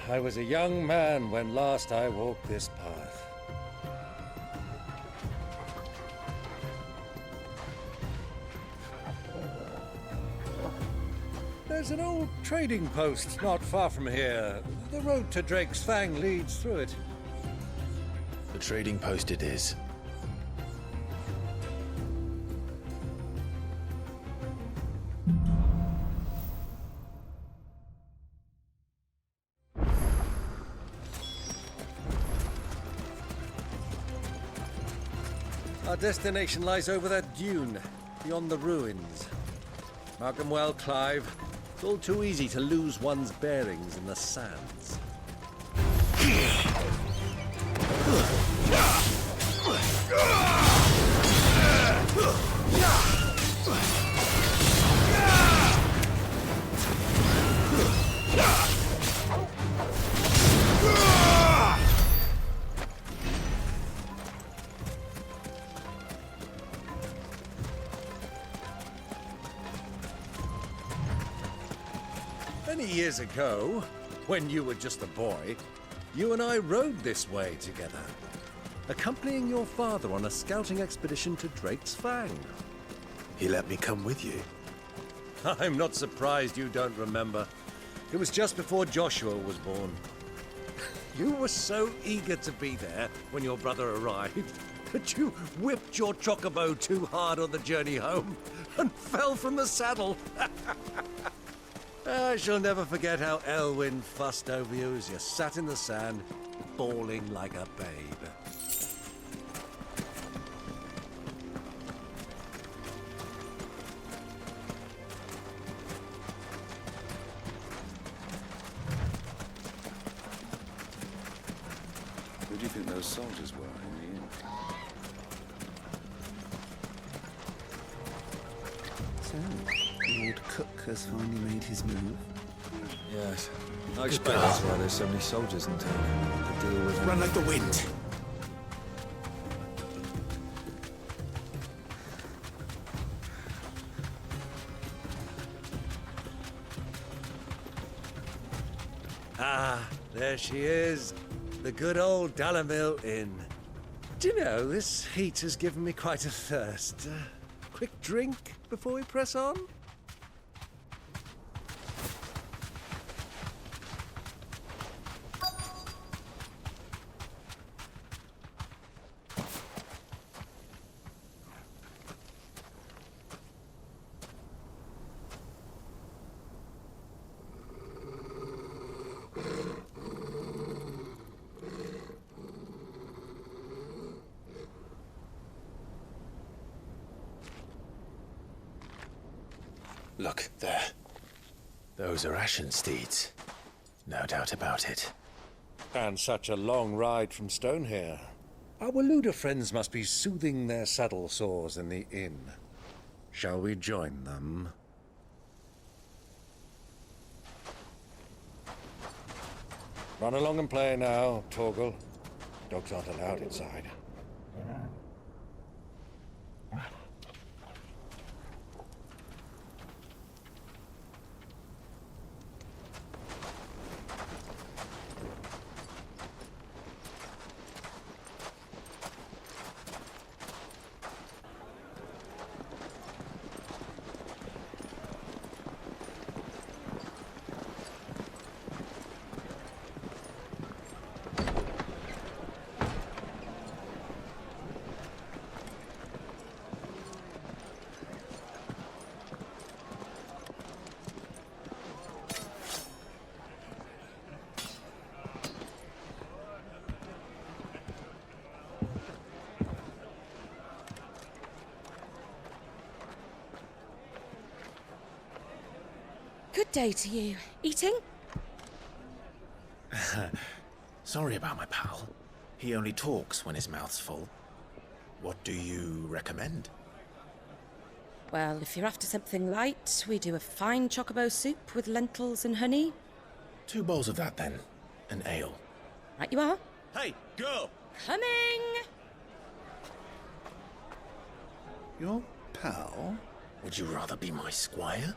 I was a young man when last I walked this path. There's an old trading post not far from here. The road to Drake's Fang leads through it. The trading post it is. Our destination lies over that dune, beyond the ruins. Mark 'em well, Clive. It's all too easy to lose one's bearings in the sands. Many years ago, when you were just a boy, you and I rode this way together, accompanying your father on a scouting expedition to Drake's Fang. He let me come with you. I'm not surprised you don't remember. It was just before Joshua was born. You were so eager to be there when your brother arrived that you whipped your chocobo too hard on the journey home and fell from the saddle. I shall never forget how Elwyn fussed over you as you sat in the sand, bawling like a babe. Who do you think those soldiers were in the inn? So, the old cook has finally made his move. Yes. I expect that's why there's so many soldiers in town to deal with. Run like the wind. Ah, there she is. The good old Dalamil Inn. Do you know, this heat has given me quite a thirst. Quick drink before we press on? Look, there. Those are Ashen steeds. No doubt about it. And such a long ride from Stonehere. Our Waluda friends must be soothing their saddle sores in the inn. Shall we join them? Run along and play now, Torgal. Dogs aren't allowed inside. Good day to you. Eating? Sorry about my pal. He only talks when his mouth's full. What do you recommend? Well, if you're after something light, we do a fine chocobo soup with lentils and honey. 2 bowls of that, then. An ale. Right you are. Hey, girl! Coming! Your pal? Would you rather be my squire?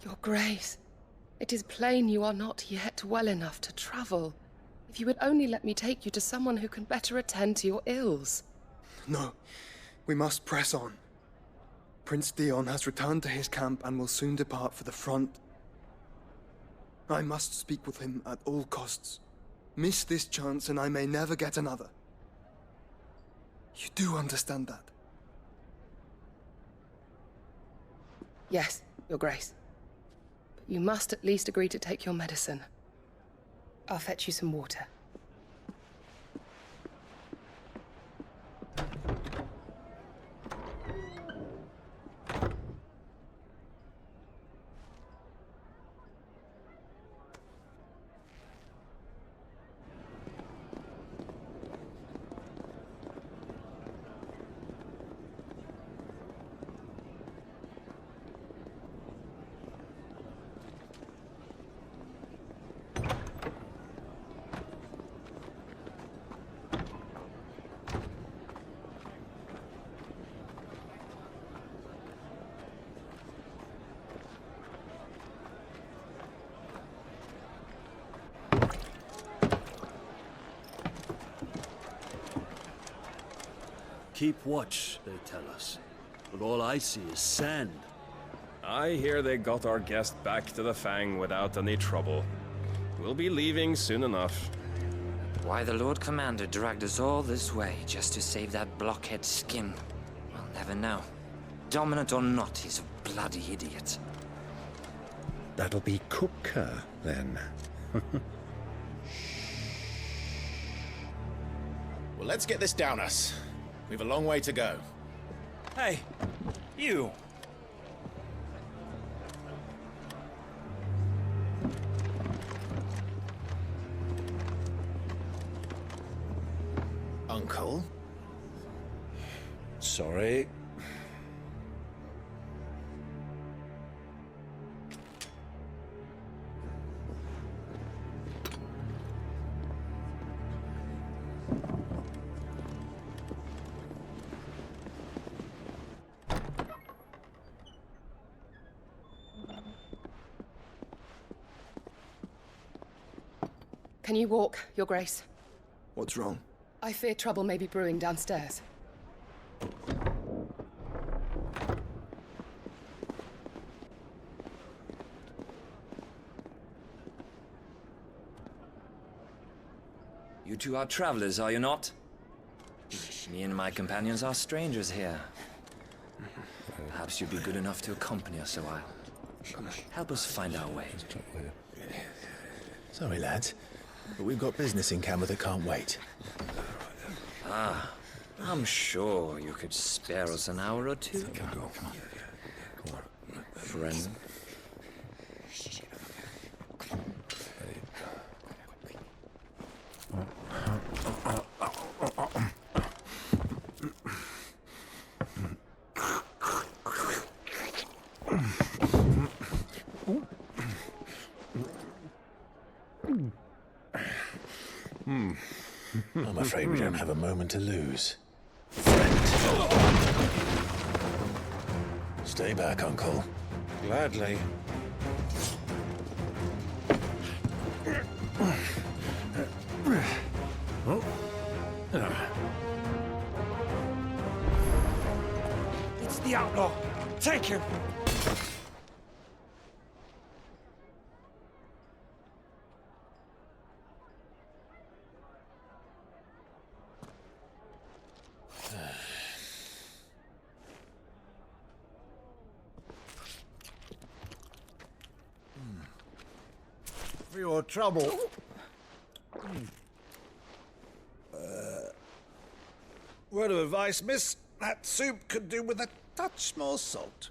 Your Grace, it is plain you are not yet well enough to travel. If you would only let me take you to someone who can better attend to your ills. No, we must press on. Prince Dion has returned to his camp and will soon depart for the front. I must speak with him at all costs. Miss this chance and I may never get another. You do understand that? Yes, Your Grace. But you must at least agree to take your medicine. I'll fetch you some water. Keep watch, they tell us. But all I see is sand. I hear they got our guest back to the Fang without any trouble. We'll be leaving soon enough. Why the Lord Commander dragged us all this way just to save that blockhead skin, we'll never know. Dominant or not, he's a bloody idiot. That'll be Cooker, then. Well, let's get this down us. We've a long way to go. Hey, you! Uncle? Sorry. Can you walk, Your Grace? What's wrong? I fear trouble may be brewing downstairs. You two are travelers, are you not? Me and my companions are strangers here. Perhaps you'd be good enough to accompany us a while. Help us find our way. Sorry, lads, but we've got business in camera that can't wait. Ah, I'm sure you could spare us an hour or two. Come on. Friend. I'm afraid we don't have a moment to lose. Friend. Stay back, Uncle. Gladly. It's the outlaw! Take him! For your trouble. Word of advice, miss. That soup could do with a touch more salt.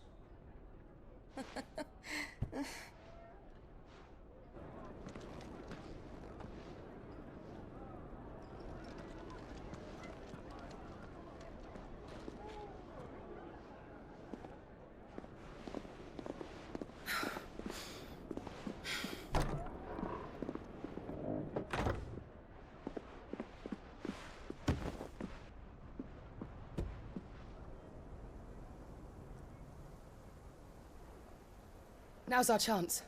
Now's our chance.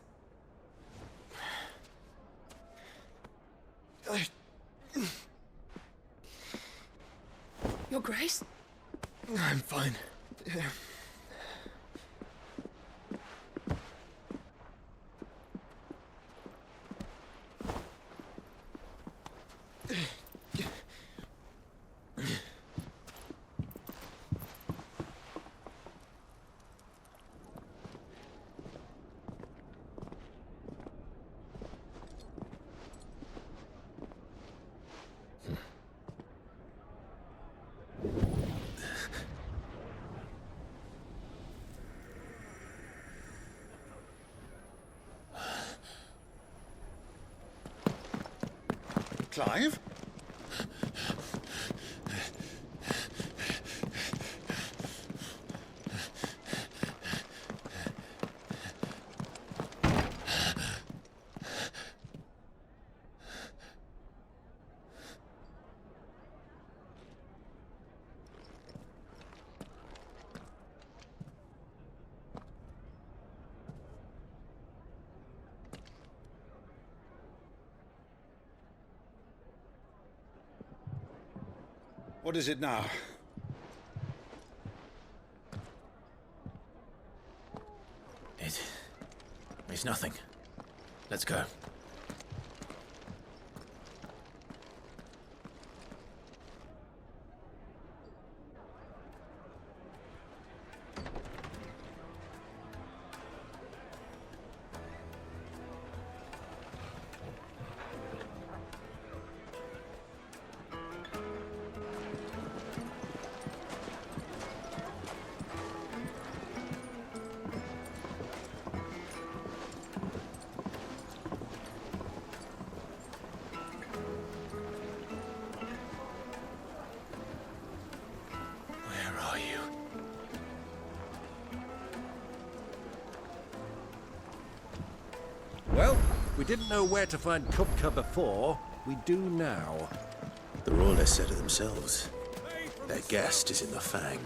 Your Grace? I'm fine. Yeah. Clive? What is it now? It's nothing. Let's go. Well, we didn't know where to find Kupka before. We do now. The Royalists said it themselves. Their guest is in the Fang.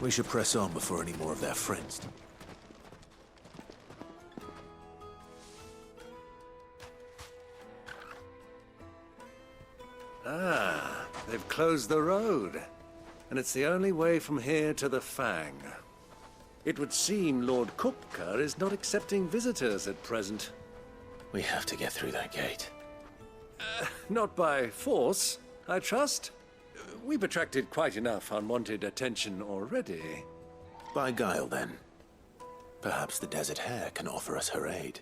We should press on before any more of their friends. Ah, they've closed the road. And it's the only way from here to the Fang. It would seem Lord Kupka is not accepting visitors at present. We have to get through that gate. Not by force, I trust. We've attracted quite enough unwanted attention already. By guile, then. Perhaps the Desert Hare can offer us her aid.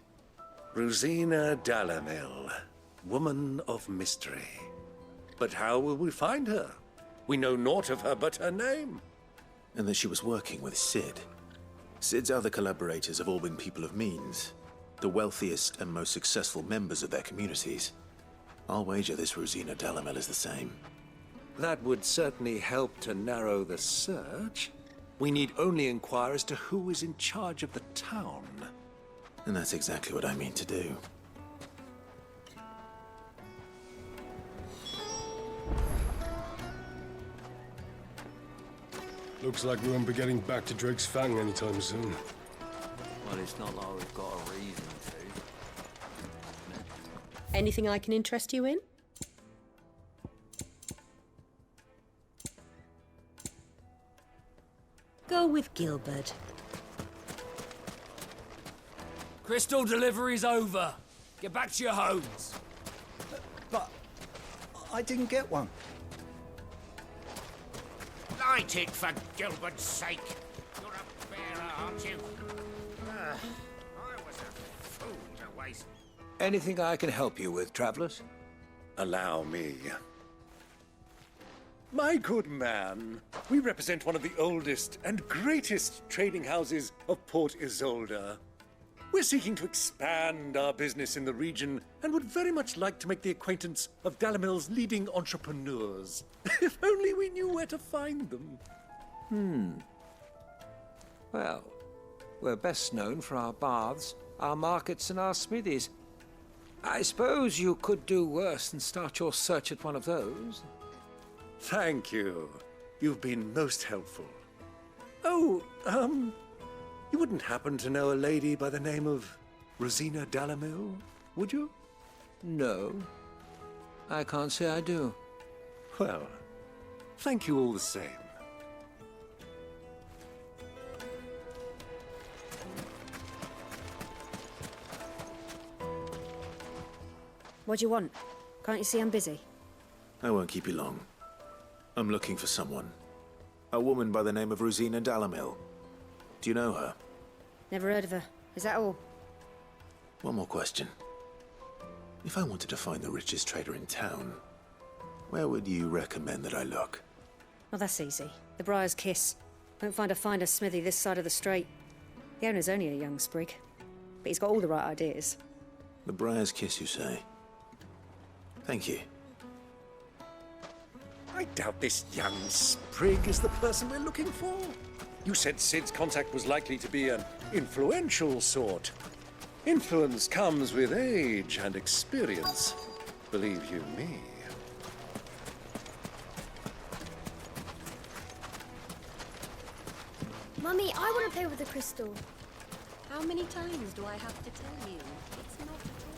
Rosina Dalamil, woman of mystery. But how will we find her? We know naught of her but her name. And that she was working with Sid. Sid's other collaborators have all been people of means, the wealthiest and most successful members of their communities. I'll wager this Rosina Dalamel is the same. That would certainly help to narrow the search. We need only inquire as to who is in charge of the town. And that's exactly what I mean to do. Looks like we won't be getting back to Drake's Fang anytime soon. Well, it's not like we've got a reason to. Anything I can interest you in? Go with Gilbert. Crystal delivery's over. Get back to your homes. But I didn't get one. Light it, for Gilbert's sake. You're a bearer, aren't you? I was a fool to waste. Anything I can help you with, travelers? Allow me. My good man, we represent one of the oldest and greatest trading houses of Port Isolde. We're seeking to expand our business in the region and would very much like to make the acquaintance of Dalamil's leading entrepreneurs. If only we knew where to find them. Well, we're best known for our baths, our markets, and our smithies. I suppose you could do worse than start your search at one of those. Thank you. You've been most helpful. Oh, You wouldn't happen to know a lady by the name of Rosina Dalamil, would you? No. I can't say I do. Well, thank you all the same. What do you want? Can't you see I'm busy? I won't keep you long. I'm looking for someone. A woman by the name of Rosina Dalamil. Do you know her? Never heard of her. Is that all? One more question. If I wanted to find the richest trader in town, where would you recommend that I look? Well, that's easy. The Briar's Kiss. Won't find a finer smithy this side of the strait. The owner's only a young sprig, but he's got all the right ideas. The Briar's Kiss, you say? Thank you. I doubt this young sprig is the person we're looking for. You said Sid's contact was likely to be an influential sort. Influence comes with age and experience, believe you me. Mummy, I want to play with the crystal. How many times do I have to tell you? It's not a toy.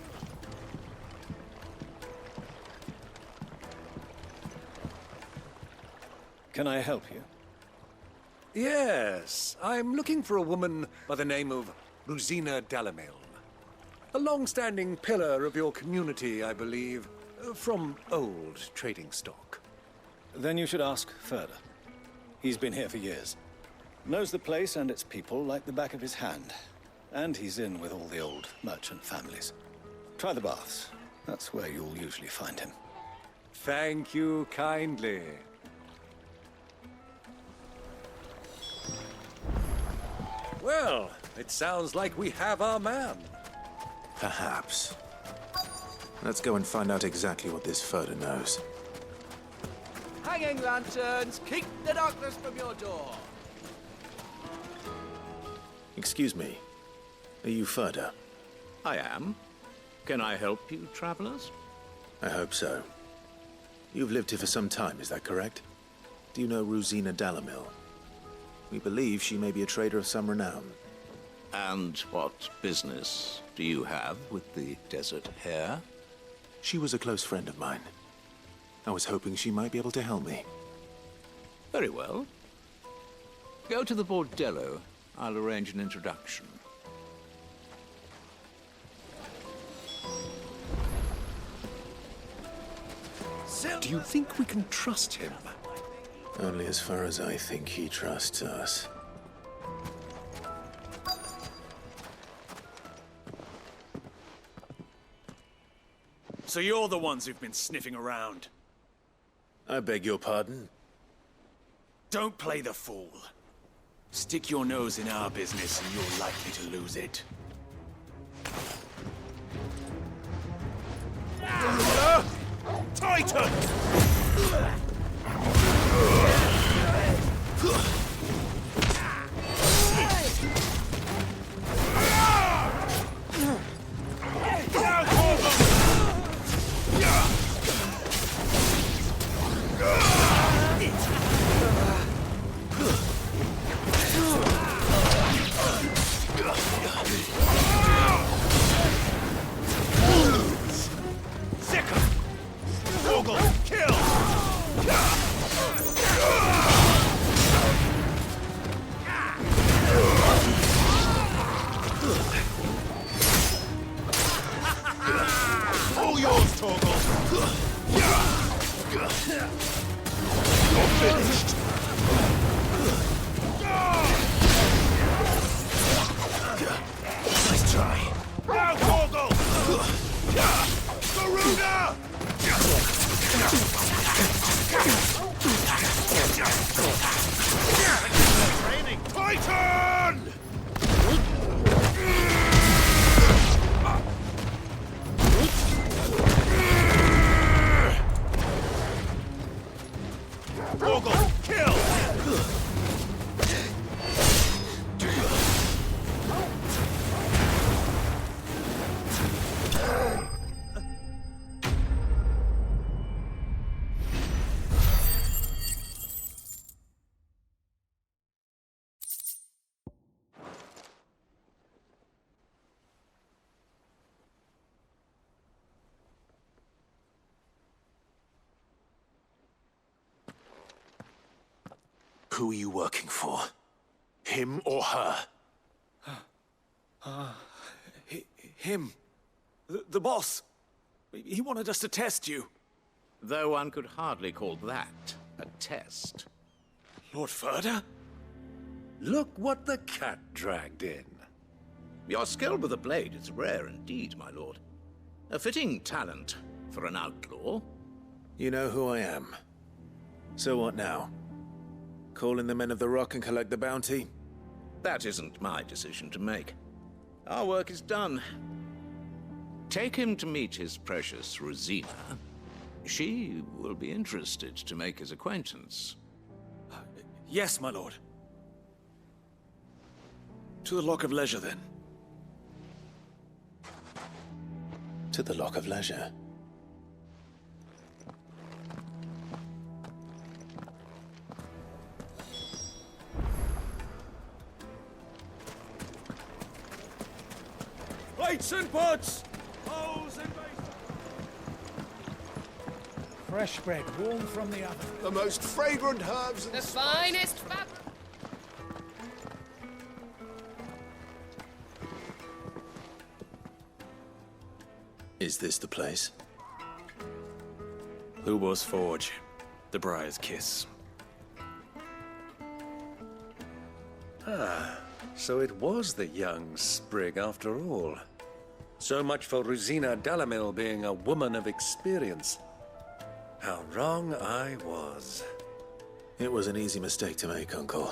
Can I help you? Yes, I'm looking for a woman by the name of Rosina Dalamil. A long-standing pillar of your community, I believe, from old trading stock. Then you should ask further. He's been here for years. Knows the place and its people like the back of his hand. And he's in with all the old merchant families. Try the baths. That's where you'll usually find him. Thank you kindly. Well, it sounds like we have our man. Perhaps. Let's go and find out exactly what this Furder knows. Hanging lanterns, keep the darkness from your door. Excuse me. Are you Furder? I am. Can I help you, travelers? I hope so. You've lived here for some time, is that correct? Do you know Rosina Dalamil? We believe she may be a trader of some renown. And what business do you have with the desert hare? She was a close friend of mine. I was hoping she might be able to help me. Very well. Go to the bordello. I'll arrange an introduction. Do you think we can trust him? Only as far as I think he trusts us. So you're the ones who've been sniffing around? I beg your pardon? Don't play the fool. Stick your nose in our business and you're likely to lose it. Titan! All yours, Torgal! You're finished! Nice try. Now, Torgal! Garuda! Titan! Torgal! Who are you working for? Him or her? Him. The boss. He wanted us to test you. Though one could hardly call that a test. Lord Furder? Look what the cat dragged in. Your skill with the blade is rare indeed, my lord. A fitting talent for an outlaw. You know who I am. So what now? Call in the Men of the Rock and collect the bounty? That isn't my decision to make. Our work is done. Take him to meet his precious Rosina. She will be interested to make his acquaintance. Yes, my lord. To the Lock of Leisure, then. To the Lock of Leisure. Plates and pots! Bowls and basins! Fresh bread, warm from the oven. The most fragrant herbs and The finest fabric. Is this the place? Lubor's Forge. The Briar's Kiss. Ah, so it was the young sprig after all. So much for Rosina Dalamil being a woman of experience. How wrong I was. It was an easy mistake to make, Uncle.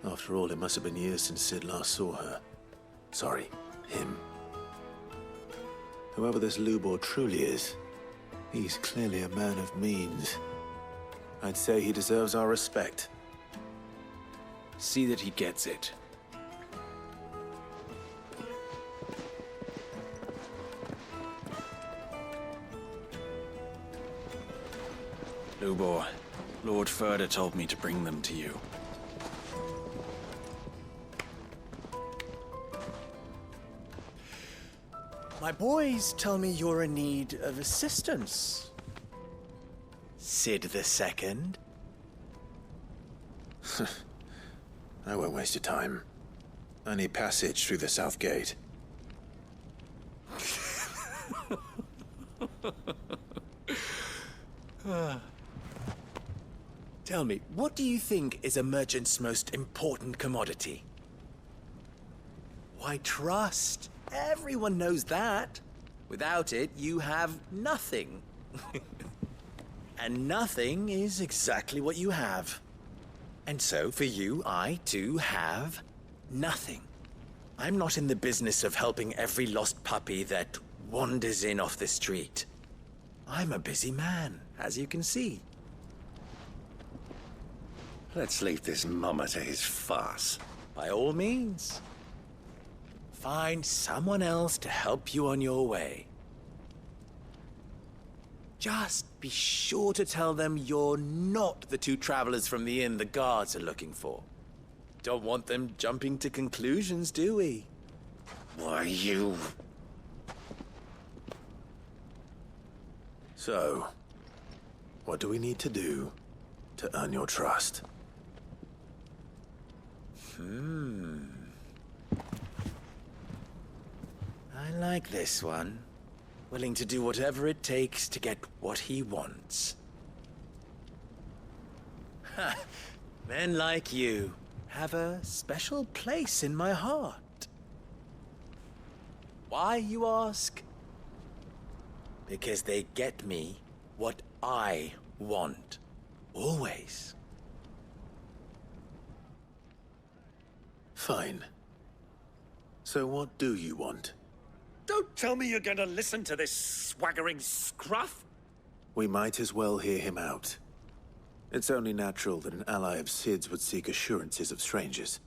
After all, it must have been years since Sid last saw her. Sorry, him. Whoever this Lubor truly is, he's clearly a man of means. I'd say he deserves our respect. See that he gets it. Lubor, Lord Furder told me to bring them to you. My boys tell me you're in need of assistance. Sid the Second. I won't waste your time. I need passage through the south gate. Tell me, what do you think is a merchant's most important commodity? Why, trust. Everyone knows that. Without it, you have nothing. And nothing is exactly what you have. And so, for you, I, too, have nothing. I'm not in the business of helping every lost puppy that wanders in off the street. I'm a busy man, as you can see. Let's leave this mummer to his farce. By all means. Find someone else to help you on your way. Just be sure to tell them you're not the two travelers from the inn the guards are looking for. Don't want them jumping to conclusions, do we? Why, you... So, what do we need to do to earn your trust? I like this one. Willing to do whatever it takes to get what he wants. Ha! Men like you have a special place in my heart. Why, you ask? Because they get me what I want. Always. Fine. So what do you want? Don't tell me you're going to listen to this swaggering scruff! We might as well hear him out. It's only natural that an ally of Sid's would seek assurances of strangers.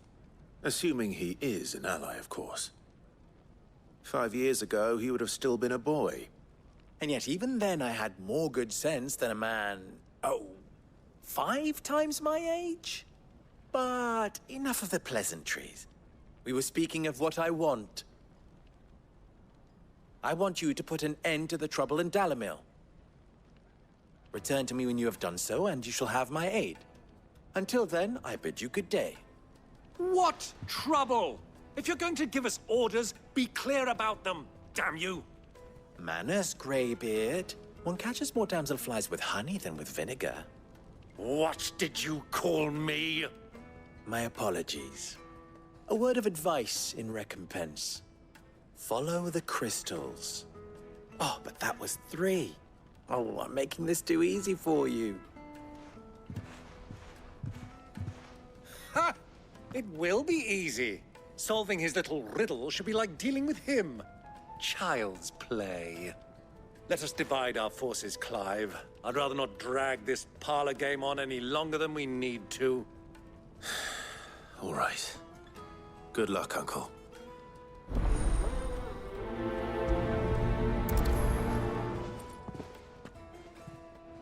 Assuming he is an ally, of course. 5 years ago, he would have still been a boy. And yet even then I had more good sense than a man, 5 times my age? But enough of the pleasantries. We were speaking of what I want. I want you to put an end to the trouble in Dalamil. Return to me when you have done so, and you shall have my aid. Until then, I bid you good day. What trouble? If you're going to give us orders, be clear about them, damn you! Manners, Greybeard. One catches more damselflies with honey than with vinegar. What did you call me? My apologies. A word of advice in recompense. Follow the crystals. Oh, but that was 3. Oh, I'm making this too easy for you. Ha! It will be easy. Solving his little riddle should be like dealing with him. Child's play. Let us divide our forces, Clive. I'd rather not drag this parlor game on any longer than we need to. All right. Good luck, Uncle.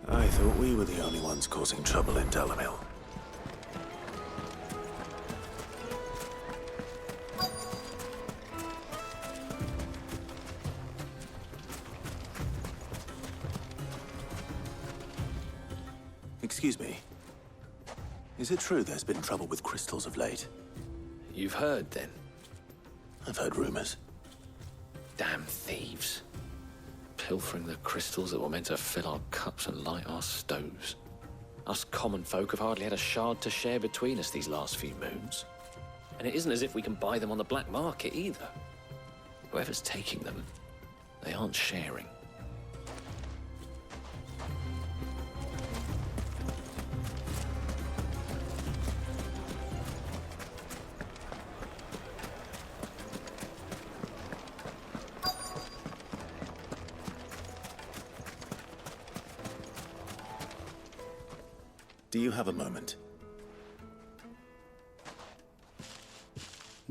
I thought we were the only ones causing trouble in Dalamil. Excuse me. Is it true there's been trouble with crystals of late? You've heard, then? I've heard rumors. Damn thieves. Pilfering the crystals that were meant to fill our cups and light our stoves. Us common folk have hardly had a shard to share between us these last few moons. And it isn't as if we can buy them on the black market, either. Whoever's taking them, they aren't sharing. Do you have a moment?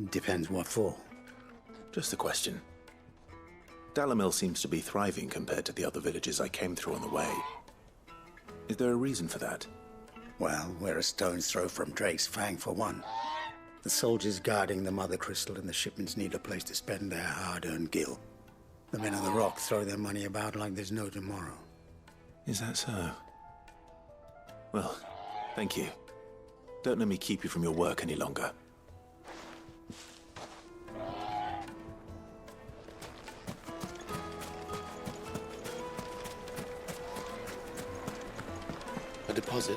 Depends what for. Just a question. Dalamil seems to be thriving compared to the other villages I came through on the way. Is there a reason for that? Well, we're a stone's throw from Drake's Fang, for one. The soldiers guarding the Mother Crystal and the shipments need a place to spend their hard-earned gil. The men on the rock throw their money about like there's no tomorrow. Is that so? Well, thank you. Don't let me keep you from your work any longer. A deposit?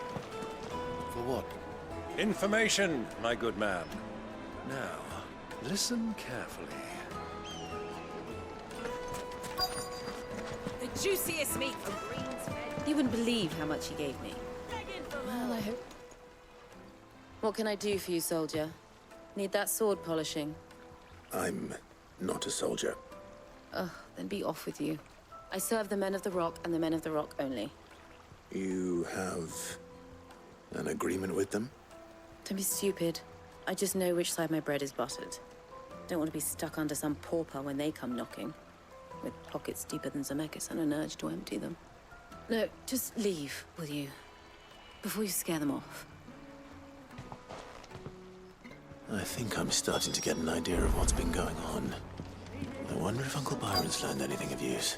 For what? Information, my good man. Now, listen carefully. The juiciest meat from Greensfed. You wouldn't believe how much he gave me. Well, I hope. What can I do for you, soldier? Need that sword polishing? I'm not a soldier. Ugh, then be off with you. I serve the men of the Rock and the men of the Rock only. You have an agreement with them? Don't be stupid. I just know which side my bread is buttered. Don't want to be stuck under some pauper when they come knocking. With pockets deeper than Zemeckis and an urge to empty them. No, just leave, will you? Before you scare them off. I think I'm starting to get an idea of what's been going on. I wonder if Uncle Byron's learned anything of use.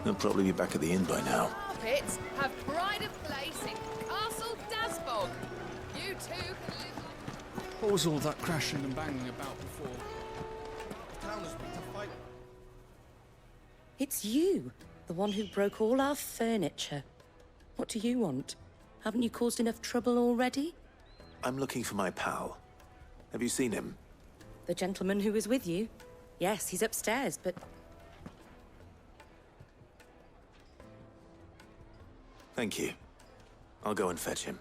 He'll probably be back at the inn by now. Carpets have pride of place in Castle Dasbog. You two can live like... What was all that crashing and banging about before? It's you, the one who broke all our furniture. What do you want? Haven't you caused enough trouble already? I'm looking for my pal. Have you seen him? The gentleman who was with you? Yes, he's upstairs, but... Thank you. I'll go and fetch him.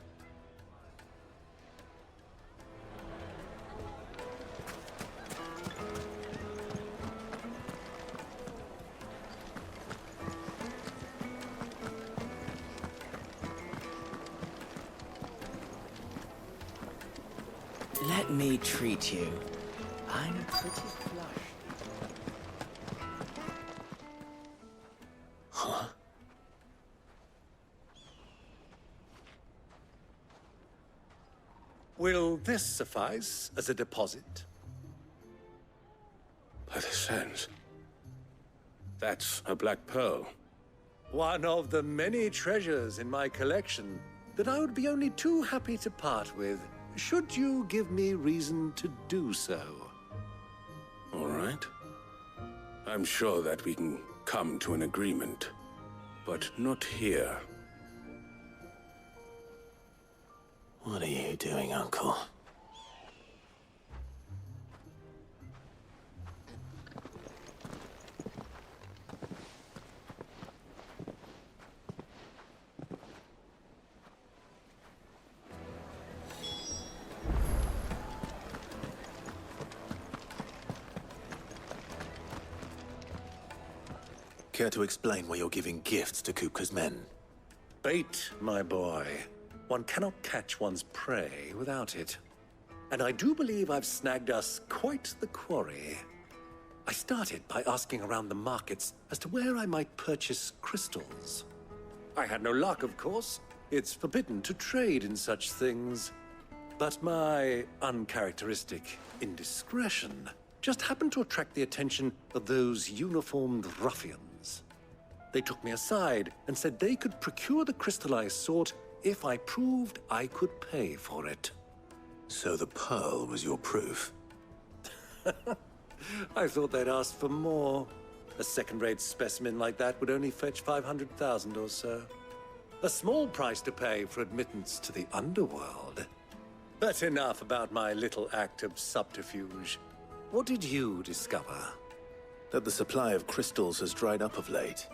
Let me treat you. I'm pretty flushed. Huh? Will this suffice as a deposit? By the sands. That's a black pearl. One of the many treasures in my collection. that I would be only too happy to part with, should you give me reason to do so. All right. I'm sure that we can come to an agreement, but not here. What are you doing, Uncle? Care to explain why you're giving gifts to Kupka's men? Bait, my boy. One cannot catch one's prey without it. And I do believe I've snagged us quite the quarry. I started by asking around the markets as to where I might purchase crystals. I had no luck, of course. It's forbidden to trade in such things. But my uncharacteristic indiscretion just happened to attract the attention of those uniformed ruffians. They took me aside and said they could procure the crystal I sought if I proved I could pay for it. So the pearl was your proof? I thought they'd asked for more. A second-rate specimen like that would only fetch 500,000 or so. A small price to pay for admittance to the underworld. But enough about my little act of subterfuge. What did you discover? That the supply of crystals has dried up of late.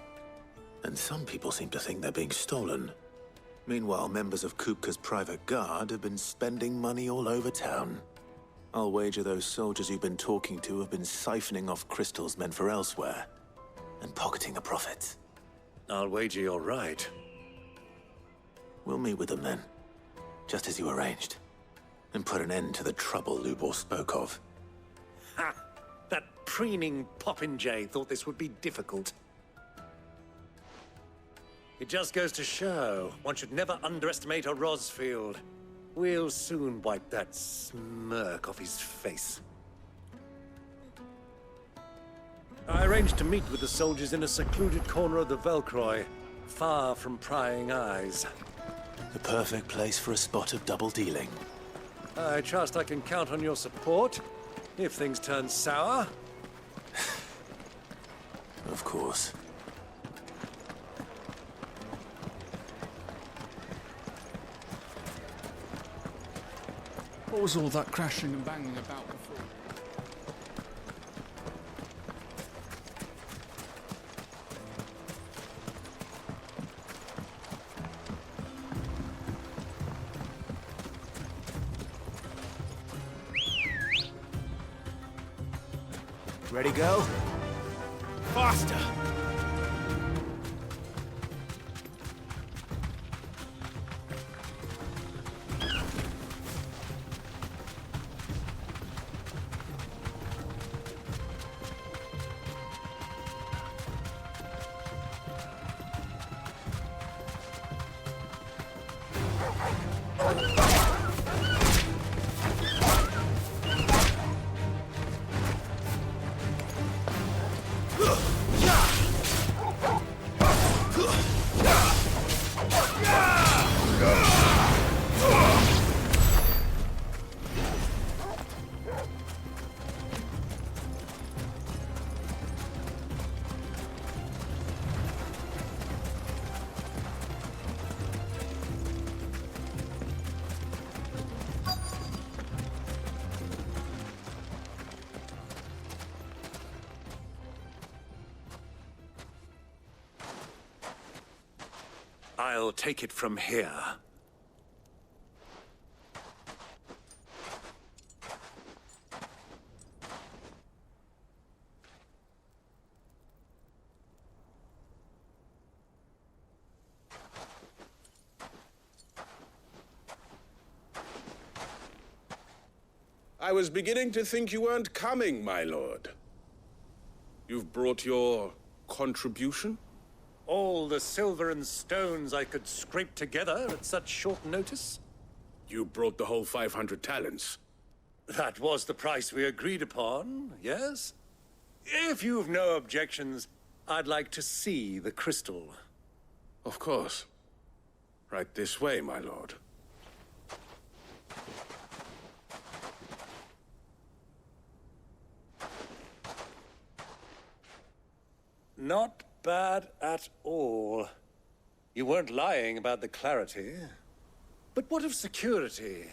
And some people seem to think they're being stolen. Meanwhile, members of Kupka's private guard have been spending money all over town. I'll wager those soldiers you've been talking to have been siphoning off crystals meant for elsewhere, and pocketing the profits. I'll wager you're right. We'll meet with them then, just as you arranged, and put an end to the trouble Lubor spoke of. Ha! That preening popinjay thought this would be difficult. It just goes to show, one should never underestimate a Rosfield. We'll soon wipe that smirk off his face. I arranged to meet with the soldiers in a secluded corner of the Velcroy, far from prying eyes. The perfect place for a spot of double dealing. I trust I can count on your support, if things turn sour. Of course. What was all that crashing and banging about before? Ready, go? Faster! I'll take it from here. I was beginning to think you weren't coming, my lord. You've brought your contribution? All the silver and stones I could scrape together at such short notice? You brought the whole 500 talents. That was the price we agreed upon, yes? If you've no objections, I'd like to see the crystal. Of course. Right this way, my lord. Not bad at all. You weren't lying about the clarity. But what of security?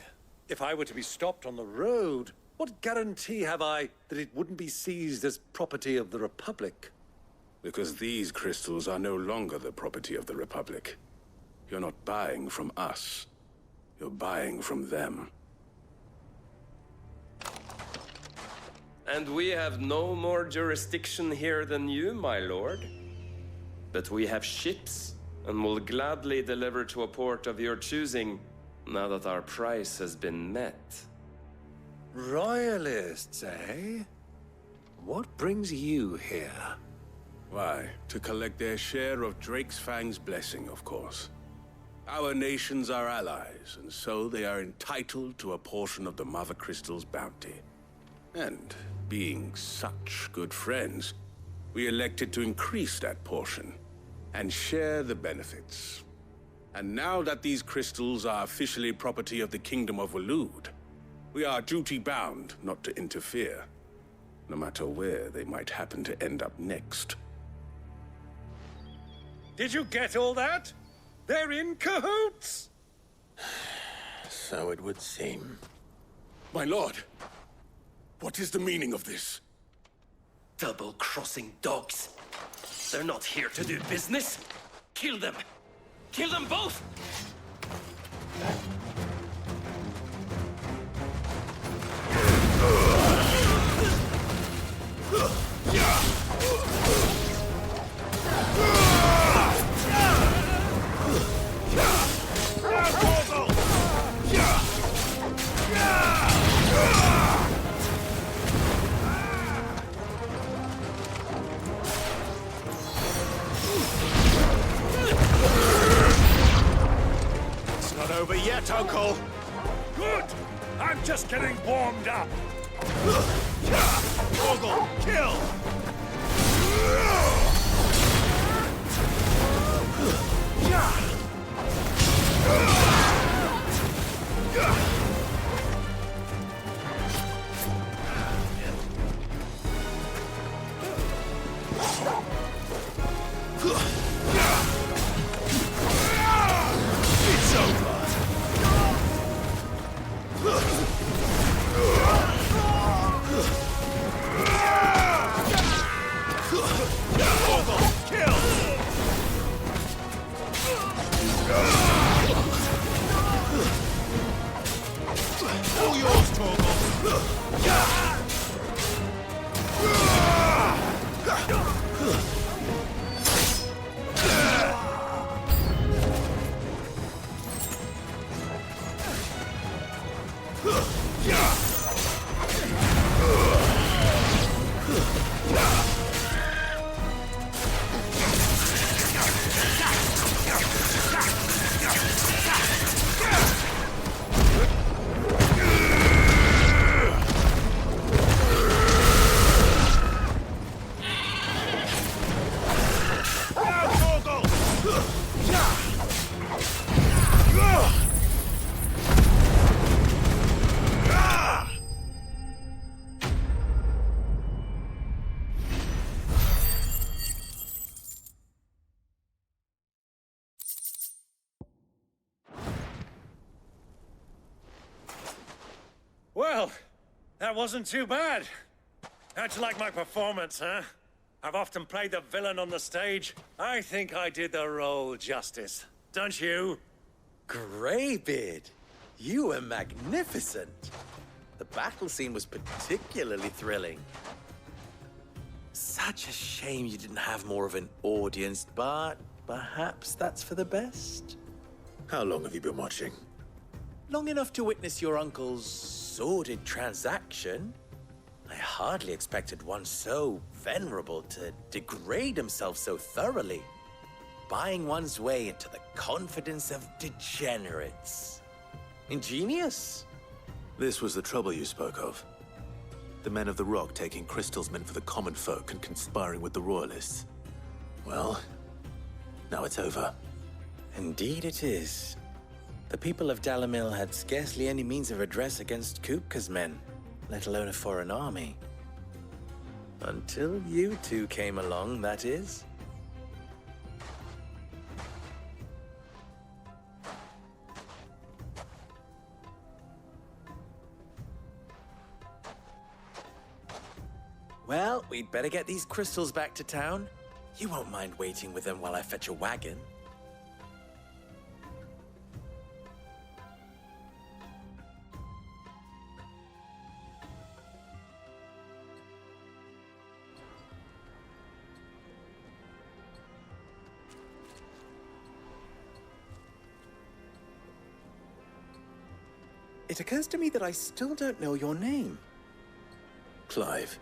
If I were to be stopped on the road, what guarantee have I that it wouldn't be seized as property of the Republic? Because these crystals are no longer the property of the Republic. You're not buying from us. You're buying from them. And we have no more jurisdiction here than you, my lord. But we have ships, and will gladly deliver to a port of your choosing, now that our price has been met. Royalists, eh? What brings you here? Why, to collect their share of Drake's Fang's blessing, of course. Our nations are allies, and so they are entitled to a portion of the Mother Crystal's bounty. And, being such good friends, we elected to increase that portion and share the benefits. And now that these crystals are officially property of the Kingdom of Waloed, we are duty-bound not to interfere, no matter where they might happen to end up next. Did you get all that? They're in cahoots! So it would seem. My lord, what is the meaning of this? Double-crossing dogs. They're not here to do business. Kill them! Kill them both! It's not over yet, Uncle. Good! I'm just getting warmed up. Ogle, kill! It's over. Ogle, kill! All yours, Torgal! Well, that wasn't too bad. How'd you like my performance, huh? I've often played the villain on the stage. I think I did the role justice. Don't you? Greybeard, you were magnificent. The battle scene was particularly thrilling. Such a shame you didn't have more of an audience, but perhaps that's for the best. How long have you been watching? Long enough to witness your uncle's sordid transaction. I hardly expected one so venerable to degrade himself so thoroughly, buying one's way into the confidence of degenerates. Ingenious. This was the trouble you spoke of. The men of the Rock taking crystals meant for the common folk and conspiring with the Royalists. Well, now it's over. Indeed it is. The people of Dalamil had scarcely any means of redress against Kupka's men, let alone a foreign army. Until you two came along, that is. Well, we'd better get these crystals back to town. You won't mind waiting with them while I fetch a wagon. It occurs to me that I still don't know your name. Clive.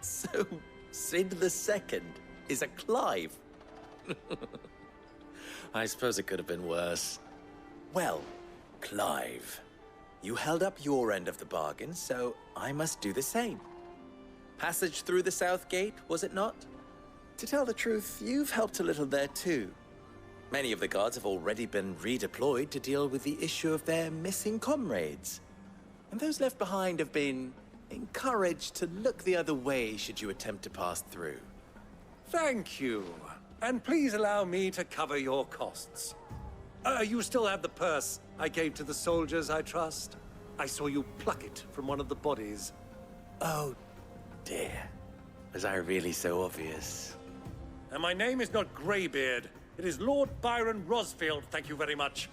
So, Sid the Second is a Clive. I suppose it could have been worse. Well, Clive, you held up your end of the bargain, so I must do the same. Passage through the South Gate, was it not? To tell the truth, you've helped a little there too. Many of the guards have already been redeployed to deal with the issue of their missing comrades. And those left behind have been encouraged to look the other way should you attempt to pass through. Thank you. And please allow me to cover your costs. You still have the purse I gave to the soldiers, I trust? I saw you pluck it from one of the bodies. Oh, dear. Was I really so obvious? And my name is not Greybeard. It is Lord Byron Rosfield, thank you very much.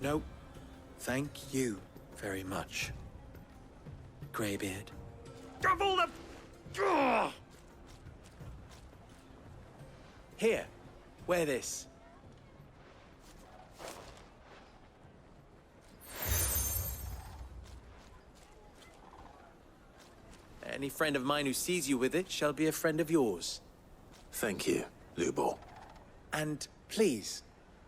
No, thank you very much, Greybeard. Of all the... Ugh! Here, wear this. Any friend of mine who sees you with it shall be a friend of yours. Thank you, Lubor. And please,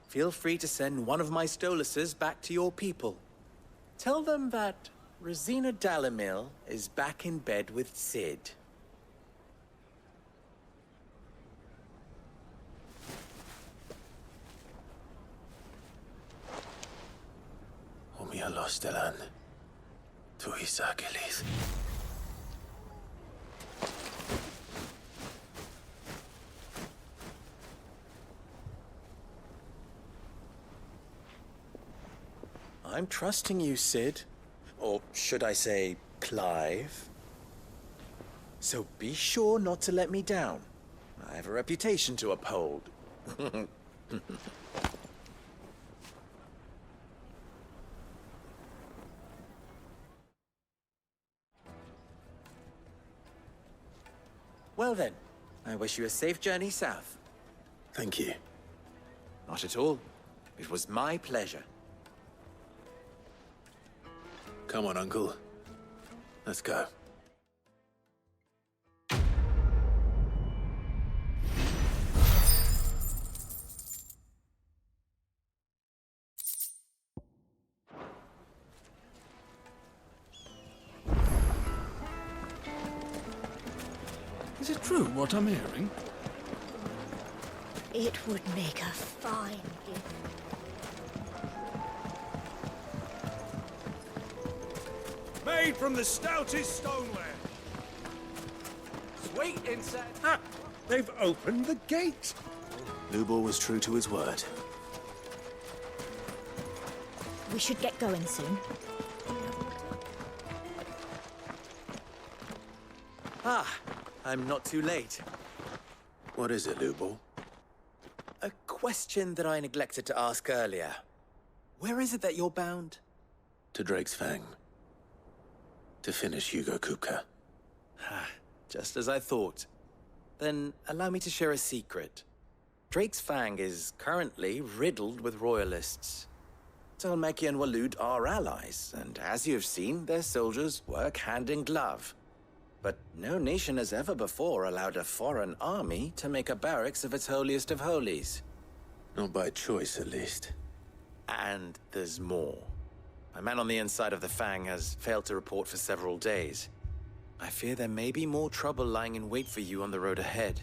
feel free to send one of my Stoluses back to your people. Tell them that Rosina Dalamil is back in bed with Sid. Omia Lostelan. Tuisa Gelis. I'm trusting you, Sid. Or should I say, Clive? So be sure not to let me down. I have a reputation to uphold. Well then, I wish you a safe journey south. Thank you. Not at all. It was my pleasure. Come on, Uncle. Let's go. Is it true what I'm hearing? It would make a fine gift. Made from the stoutest stoneware. Sweet inside. Ah! They've opened the gate! Lubor was true to his word. We should get going soon. Ah, I'm not too late. What is it, Lubor? A question that I neglected to ask earlier. Where is it that you're bound? To Drake's Fang. To finish Hugo Kupka. Just as I thought. Then allow me to share a secret. Drake's Fang is currently riddled with royalists. Talmeki and Walud are allies, and as you've seen, their soldiers work hand in glove. But no nation has ever before allowed a foreign army to make a barracks of its holiest of holies. Not by choice, at least. And there's more. A man on the inside of the Fang has failed to report for several days. I fear there may be more trouble lying in wait for you on the road ahead.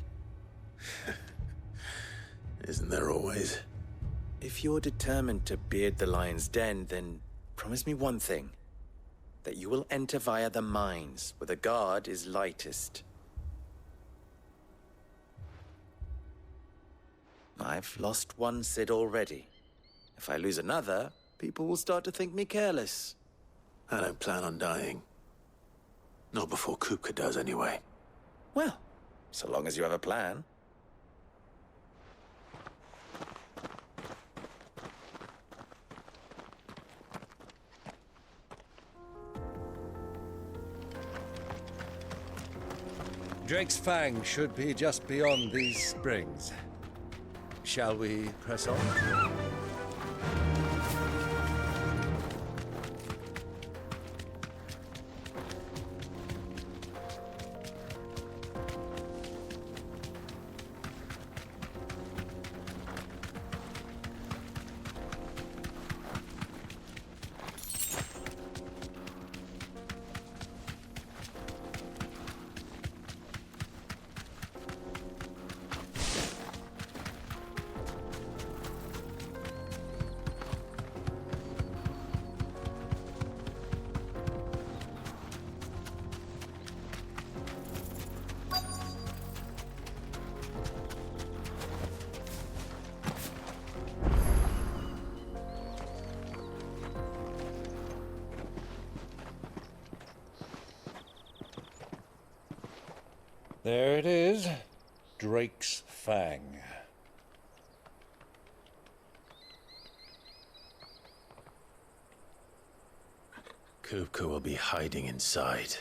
Isn't there always? If you're determined to beard the lion's den, then promise me one thing. That you will enter via the mines, where the guard is lightest. I've lost one Cid already. If I lose another, people will start to think me careless. I don't plan on dying. Not before Kupka does, anyway. Well, so long as you have a plan. Drake's Fang should be just beyond these springs. Shall we press on? There it is, Drake's Fang. Kupka will be hiding inside.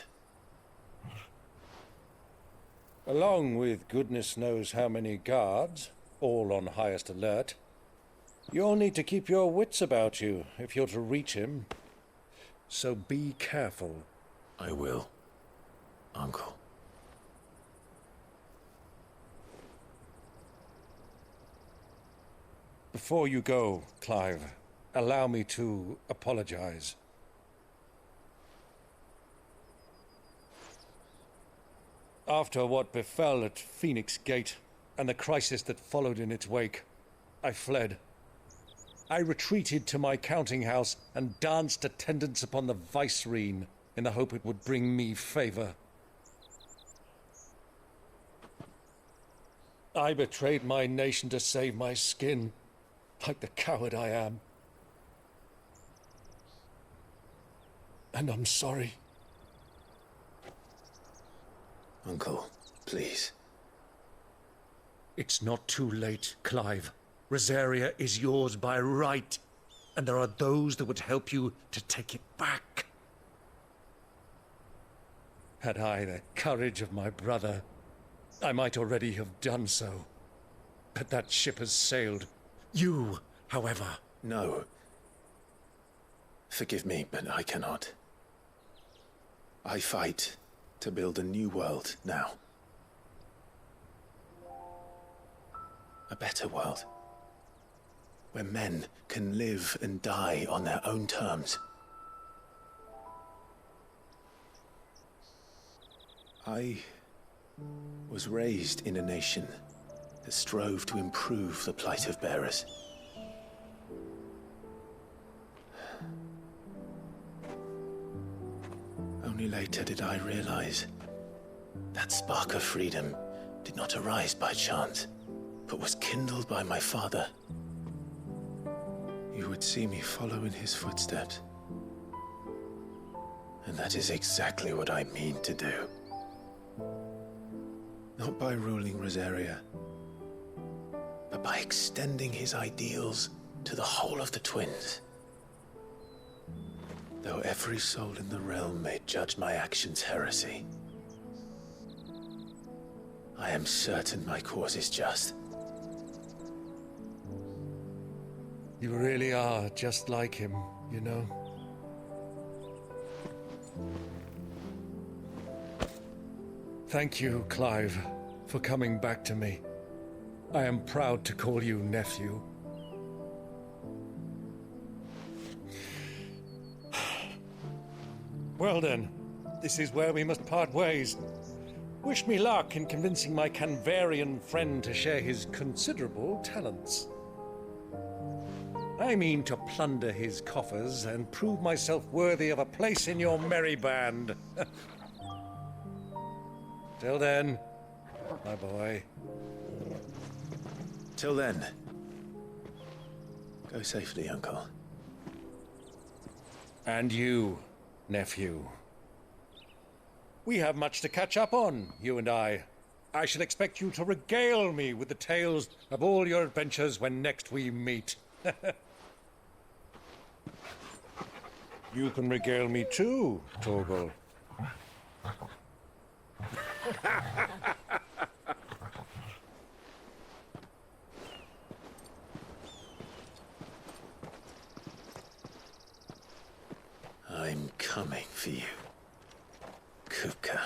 Along with goodness knows how many guards, all on highest alert. You'll need to keep your wits about you if you're to reach him. So be careful. I will, Uncle. Before you go, Clive, allow me to apologize. After what befell at Phoenix Gate and the crisis that followed in its wake, I fled. I retreated to my counting house and danced attendance upon the vicereine in the hope it would bring me favor. I betrayed my nation to save my skin, like the coward I am. And I'm sorry. Uncle, please. It's not too late, Clive. Rosaria is yours by right, and there are those that would help you to take it back. Had I the courage of my brother, I might already have done so. But that ship has sailed. You, however... No. Forgive me, but I cannot. I fight to build a new world now. A better world. Where men can live and die on their own terms. I was raised in a nation that strove to improve the plight of bearers. Only later did I realize that spark of freedom did not arise by chance, but was kindled by my father. You would see me follow in his footsteps. And that is exactly what I mean to do. Not by ruling Rosaria, but by extending his ideals to the whole of the twins. Though every soul in the realm may judge my actions heresy, I am certain my cause is just. You really are just like him, you know? Thank you, Clive, for coming back to me. I am proud to call you nephew. Well then, this is where we must part ways. Wish me luck in convincing my Canvarian friend to share his considerable talents. I mean to plunder his coffers and prove myself worthy of a place in your merry band. Till then, my boy. Till then, go safely, Uncle. And you, nephew. We have much to catch up on, you and I. I shall expect you to regale me with the tales of all your adventures when next we meet. You can regale me too, Torgal. I'm coming for you, Kupka.